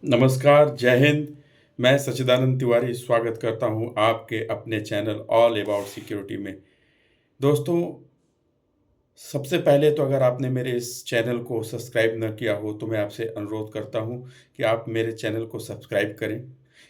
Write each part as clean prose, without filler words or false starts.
नमस्कार, जय हिंद। मैं सच्चिदानंद तिवारी स्वागत करता हूं आपके अपने चैनल ऑल अबाउट सिक्योरिटी में। दोस्तों, सबसे पहले तो अगर आपने मेरे इस चैनल को सब्सक्राइब न किया हो तो मैं आपसे अनुरोध करता हूं कि आप मेरे चैनल को सब्सक्राइब करें,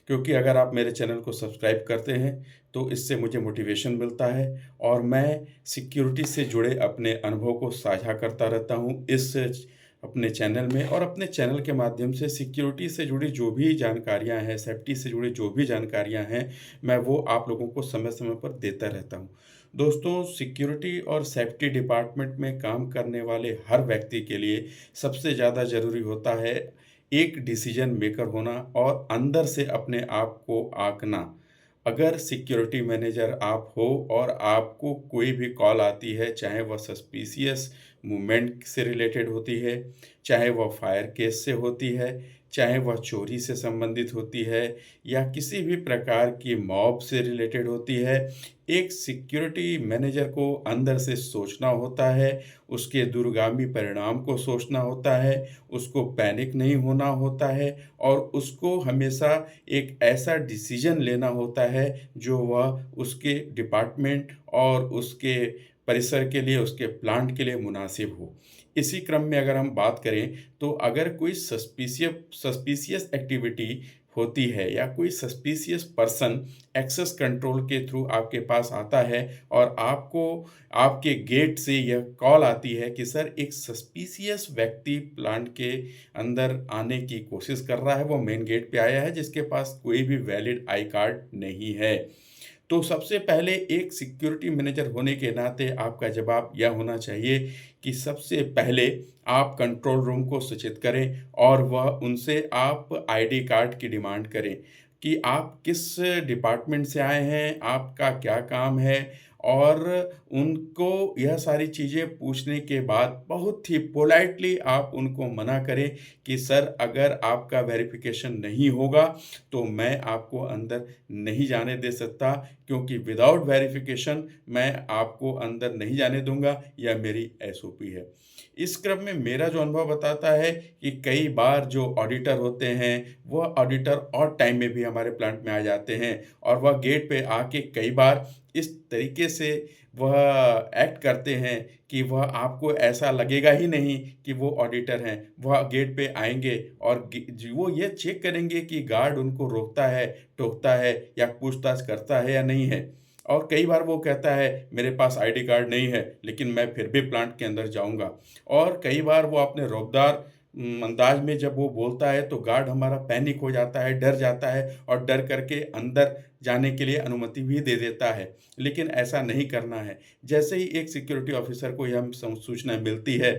क्योंकि अगर आप मेरे चैनल को सब्सक्राइब करते हैं तो इससे मुझे मोटिवेशन मिलता है और मैं सिक्योरिटी से जुड़े अपने अनुभव को साझा करता रहता हूं इस अपने चैनल में। और अपने चैनल के माध्यम से सिक्योरिटी से जुड़ी जो भी जानकारियां हैं, सेफ्टी से जुड़ी जो भी जानकारियां हैं, मैं वो आप लोगों को समय-समय पर देता रहता हूं। दोस्तों, सिक्योरिटी और सेफ्टी डिपार्टमेंट में काम करने वाले हर व्यक्ति के लिए सबसे ज़्यादा ज़रूरी होता है एक डिसीजन मेकर होना और अंदर से अपने आप को आंकना। अगर सिक्योरिटी मैनेजर आप हो और आपको कोई भी कॉल आती है, चाहे वह सस्पिशियस मूवमेंट से रिलेटेड होती है, चाहे वह फायर केस से होती है, चाहे वह चोरी से संबंधित होती है या किसी भी प्रकार की मॉब से रिलेटेड होती है, एक सिक्योरिटी मैनेजर को अंदर से सोचना होता है, उसके दूरगामी परिणाम को सोचना होता है, उसको पैनिक नहीं होना होता है और उसको हमेशा एक ऐसा डिसीजन लेना होता है जो वह उसके डिपार्टमेंट और उसके परिसर के लिए, उसके प्लांट के लिए मुनासिब हो। इसी क्रम में अगर हम बात करें तो अगर कोई सस्पिशियस एक्टिविटी होती है या कोई सस्पिशियस पर्सन एक्सेस कंट्रोल के थ्रू आपके पास आता है और आपको आपके गेट से यह कॉल आती है कि सर एक सस्पिशियस व्यक्ति प्लांट के अंदर आने की कोशिश कर रहा है, वो मेन गेट पे आया है जिसके पास कोई भी वैलिड आई कार्ड नहीं है। तो सबसे पहले एक सिक्योरिटी मैनेजर होने के नाते आपका जवाब यह होना चाहिए कि सबसे पहले आप कंट्रोल रूम को सूचित करें और वह उनसे आप आईडी कार्ड की डिमांड करें कि आप किस डिपार्टमेंट से आए हैं, आपका क्या काम है। और उनको यह सारी चीज़ें पूछने के बाद बहुत ही पोलाइटली आप उनको मना करें कि सर अगर आपका वेरिफिकेशन नहीं होगा तो मैं आपको अंदर नहीं जाने दे सकता, क्योंकि विदाउट वेरिफिकेशन मैं आपको अंदर नहीं जाने दूँगा, यह मेरी एसओपी है। इस क्रम में मेरा जो अनुभव बताता है कि कई बार जो ऑडिटर होते हैं, वह ऑडिटर ऑड टाइम में भी हमारे प्लांट में आ जाते हैं और वह गेट पे आके कई बार इस तरीके से वह एक्ट करते हैं कि वह आपको ऐसा लगेगा ही नहीं कि वो ऑडिटर हैं। वह गेट पे आएँगे और वो ये चेक करेंगे कि गार्ड उनको रोकता है, टोकता है या पूछताछ करता है या नहीं है। और कई बार वो कहता है मेरे पास आईडी कार्ड नहीं है, लेकिन मैं फिर भी प्लांट के अंदर जाऊँगा। और कई बार वो अपने रौबदार अंदाज में जब वो बोलता है तो गार्ड हमारा पैनिक हो जाता है, डर जाता है और डर करके अंदर जाने के लिए अनुमति भी दे देता है। लेकिन ऐसा नहीं करना है। जैसे ही एक सिक्योरिटी ऑफिसर को यह सूचना मिलती है,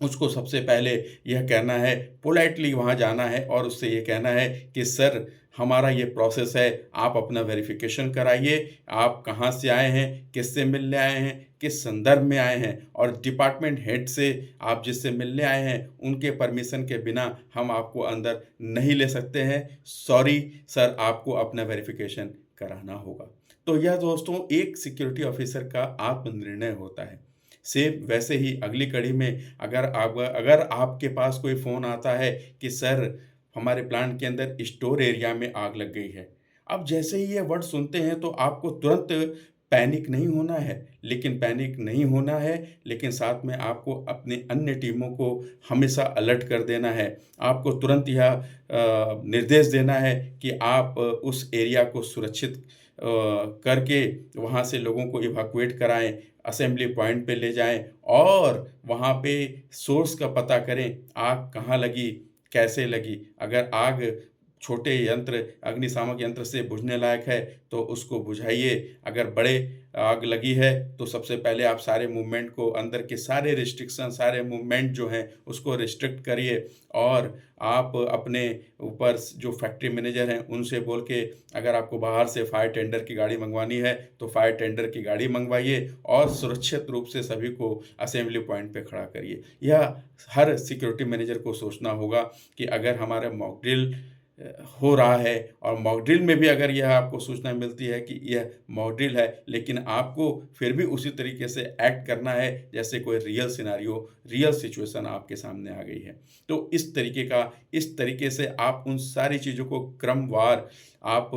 उसको सबसे पहले यह कहना है, पोलाइटली वहाँ जाना है और उससे ये कहना है कि सर हमारा ये प्रोसेस है, आप अपना वेरिफ़िकेशन कराइए, आप कहाँ से आए हैं, किससे मिलने आए हैं, किस संदर्भ में आए हैं और डिपार्टमेंट हेड से आप जिससे मिलने आए हैं, उनके परमिशन के बिना हम आपको अंदर नहीं ले सकते हैं। सॉरी सर, आपको अपना वेरिफ़िकेशन कराना होगा। तो यह दोस्तों एक सिक्योरिटी ऑफिसर का आत्मनिर्णय होता है। सेम वैसे ही अगली कड़ी में अगर आपके पास कोई फ़ोन आता है कि सर हमारे प्लांट के अंदर स्टोर एरिया में आग लग गई है। अब जैसे ही ये वर्ड सुनते हैं तो आपको तुरंत पैनिक नहीं होना है, लेकिन साथ में आपको अपनी अन्य टीमों को हमेशा अलर्ट कर देना है। आपको तुरंत यह निर्देश देना है कि आप उस एरिया को सुरक्षित करके वहाँ से लोगों को इवैक्यूएट कराएँ, असेंबली पॉइंट पे ले जाएँ और वहाँ पे सोर्स का पता करें, आग कहाँ लगी, कैसे लगी। अगर आग छोटे यंत्र, अग्निशामक यंत्र से बुझने लायक है, तो उसको बुझाइए। अगर बड़े आग लगी है, तो सबसे पहले आप सारे मूवमेंट को अंदर के सारे रिस्ट्रिक्शन, सारे मूवमेंट जो हैं, उसको रिस्ट्रिक्ट करिए और आप अपने ऊपर जो फैक्ट्री मैनेजर हैं, उनसे बोल के अगर आपको बाहर से फायर टेंडर की गाड़ी मँगवानी है, तो फायर टेंडर की गाड़ी मँगवाइए और सुरक्षित रूप से सभी को असेंबली पॉइंट पे खड़ा करिए। यह हर सिक्योरिटी मैनेजर को सोचना होगा कि अगर हमारा मॉक ड्रिल हो रहा है और मॉक ड्रिल में भी अगर यह आपको सूचना मिलती है कि यह मॉक ड्रिल है, लेकिन आपको फिर भी उसी तरीके से एक्ट करना है जैसे कोई रियल सिनेरियो, रियल सिचुएशन आपके सामने आ गई है। तो इस तरीके से आप उन सारी चीज़ों को क्रमवार आप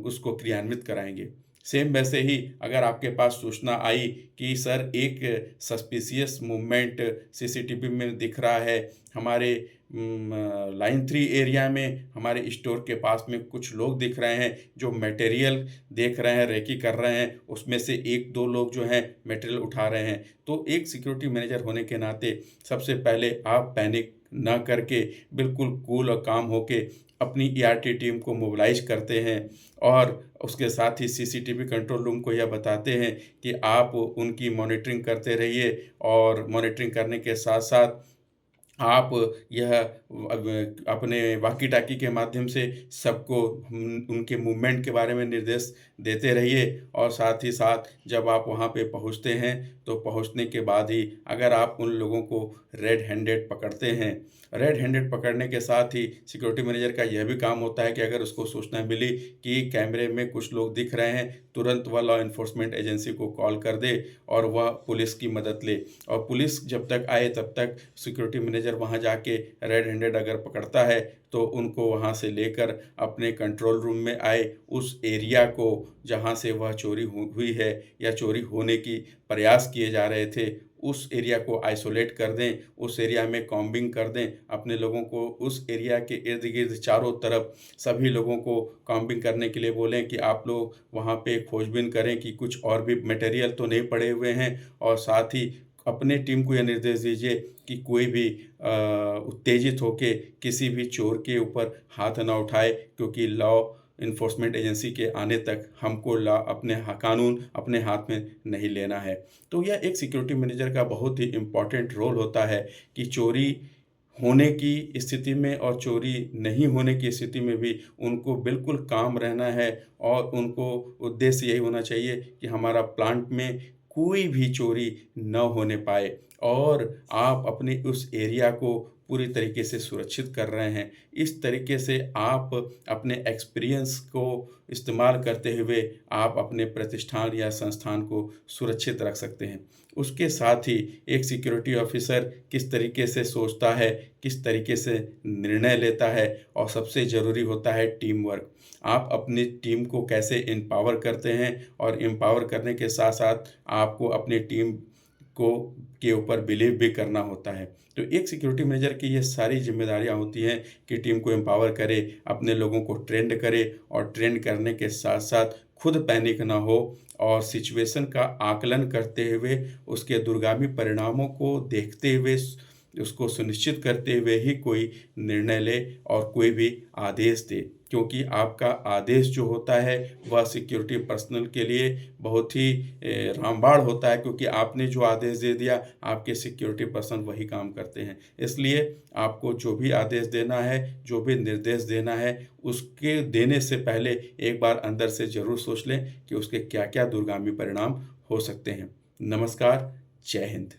उसको क्रियान्वित कराएँगे। सेम वैसे ही अगर आपके पास सूचना आई कि सर एक सस्पिशियस मूवमेंट सीसीटीवी में दिख रहा है, हमारे लाइन 3 एरिया में हमारे स्टोर के पास में कुछ लोग दिख रहे हैं जो मटेरियल देख रहे हैं, रेकी कर रहे हैं, उसमें से 1-2 लोग जो हैं मटेरियल उठा रहे हैं। तो एक सिक्योरिटी मैनेजर होने के नाते सबसे पहले आप पैनिक ना करके बिल्कुल कूल और काम होके अपनी ईआरटी टीम को मोबिलाइज़ करते हैं और उसके साथ ही सीसीटीवी कंट्रोल रूम को यह बताते हैं कि आप उनकी मॉनिटरिंग करते रहिए और मॉनिटरिंग करने के साथ-साथ आप यह अपने वॉकी-टॉकी के माध्यम से सबको उनके मूवमेंट के बारे में निर्देश देते रहिए और साथ ही साथ जब आप वहाँ पे पहुँचते हैं, तो पहुँचने के बाद ही अगर आप उन लोगों को रेड हैंडेड पकड़ते हैं, रेड हैंडेड पकड़ने के साथ ही सिक्योरिटी मैनेजर का यह भी काम होता है कि अगर उसको सूचना मिली कि कैमरे में कुछ लोग दिख रहे हैं, तुरंत वह लॉ एनफोर्समेंट एजेंसी को कॉल कर दे और वह पुलिस की मदद ले और पुलिस जब तक आए तब तक सिक्योरिटी मैनेजर वहाँ जाके रेड हैंडेड अगर पकड़ता है तो उनको वहाँ से लेकर अपने कंट्रोल रूम में आए उस एरिया को जहाँ से वह चोरी हुई है या चोरी होने की प्रयास किए जा रहे थे उस एरिया को आइसोलेट कर दें, उस एरिया में कॉम्बिंग कर दें, अपने लोगों को उस एरिया के इर्द-गिर्द चारों तरफ सभी लोगों को कॉम्बिंग करने के लिए बोलें कि आप लोग वहाँ पे खोजबीन करें कि कुछ और भी मटेरियल तो नहीं पड़े हुए हैं और साथ ही अपने टीम को यह निर्देश दीजिए कि कोई भी उत्तेजित होके किसी भी चोर के ऊपर हाथ ना उठाए क्योंकि लॉ एनफोर्समेंट एजेंसी के आने तक हमको कानून अपने हाथ में नहीं लेना है। तो यह एक सिक्योरिटी मैनेजर का बहुत ही इम्पोर्टेंट रोल होता है कि चोरी होने की स्थिति में और चोरी नहीं होने की स्थिति में भी उनको बिल्कुल काम रहना है और उनको उद्देश्य यही होना चाहिए कि हमारा प्लांट में कोई भी चोरी न होने पाए और आप अपने उस एरिया को पूरी तरीके से सुरक्षित कर रहे हैं। इस तरीके से आप अपने एक्सपीरियंस को इस्तेमाल करते हुए आप अपने प्रतिष्ठान या संस्थान को सुरक्षित रख सकते हैं। उसके साथ ही एक सिक्योरिटी ऑफ़िसर किस तरीके से सोचता है, किस तरीके से निर्णय लेता है और सबसे ज़रूरी होता है टीम वर्क। आप अपनी टीम को कैसे एम्पावर करते हैं और एम्पावर करने के साथ-साथ आपको अपनी टीम को के ऊपर बिलीव भी करना होता है। तो एक सिक्योरिटी मैनेजर की ये सारी ज़िम्मेदारियाँ होती हैं कि टीम को एम्पावर करे, अपने लोगों को ट्रेंड करे और ट्रेंड करने के साथ-साथ खुद पैनिक ना हो और सिचुएशन का आकलन करते हुए उसके दूरगामी परिणामों को देखते हुए उसको सुनिश्चित करते हुए ही कोई निर्णय ले और कोई भी आदेश दे। क्योंकि आपका आदेश जो होता है वह सिक्योरिटी पर्सनल के लिए बहुत ही रामबाण होता है क्योंकि आपने जो आदेश दे दिया आपके सिक्योरिटी पर्सन वही काम करते हैं। इसलिए आपको जो भी आदेश देना है, जो भी निर्देश देना है, उसके देने से पहले एक बार अंदर से ज़रूर सोच लें कि उसके क्या-क्या दूरगामी परिणाम हो सकते हैं। नमस्कार, जय हिंद।